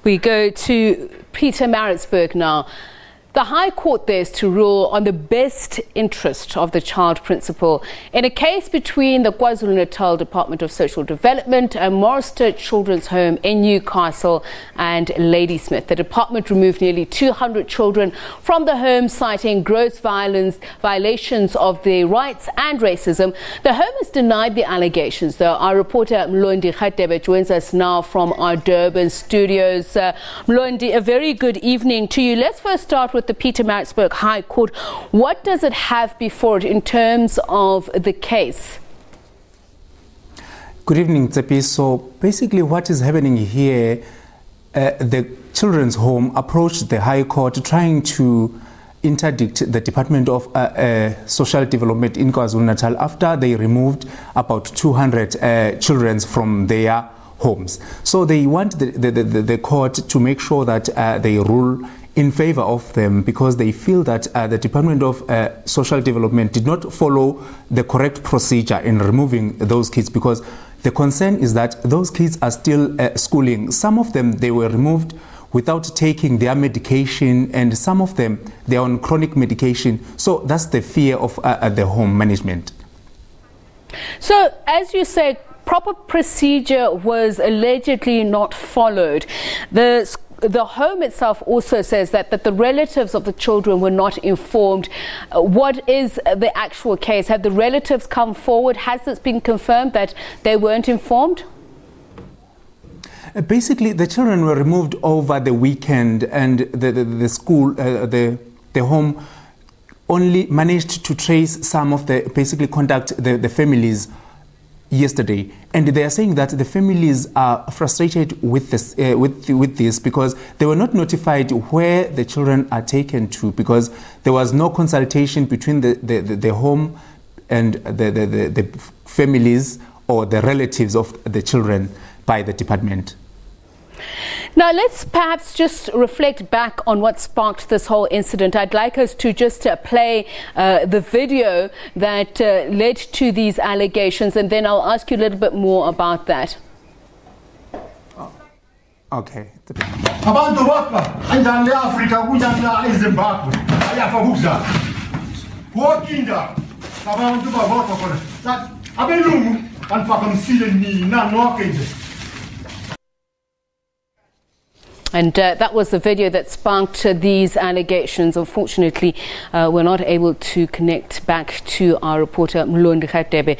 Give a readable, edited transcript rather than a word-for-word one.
We go to Pietermaritzburg now. The High Court there is to rule on the best interest of the child principal in a case between the KwaZulu-Natal Department of Social Development and Morester Children's home in Newcastle and Ladysmith. The department removed nearly 200 children from the home, citing gross violations of their rights and racism. The home has denied the allegations, though. Our reporter Mlondi Radebe joins us now from our Durban studios. Mlondi, a very good evening to you. Let's first start with the Pietermaritzburg High Court. What does it have before it in terms of the case? Good evening, Tsepi. So basically what is happening here, the children's home approached the High Court trying to interdict the Department of Social Development in KwaZulu-Natal after they removed about 200 children from their homes. So they want the court to make sure that they rule in favor of them, because they feel that the Department of Social Development did not follow the correct procedure in removing those kids, because the concern is that those kids are still schooling. Some of them, they were removed without taking their medication, and some of them, they are on chronic medication. So that's the fear of the home management. So, as you proper procedure was allegedly not followed. The home itself also says that the relatives of the children were not informed. What is the actual case? Have the relatives come forward? Has it been confirmed that they weren't informed? Basically, the children were removed over the weekend, and the school, the home only managed to trace some of contact the families yesterday, and they are saying that the families are frustrated with this because they were not notified where the children are taken to, because there was no consultation between the home and the families or the relatives of the children by the department. Now let's perhaps just reflect back on what sparked this whole incident. I'd like us to just play the video that led to these allegations, and then I'll ask you a little bit more about that. Okay. And that was the video that sparked these allegations. Unfortunately, we're not able to connect back to our reporter Mlondi Radebe.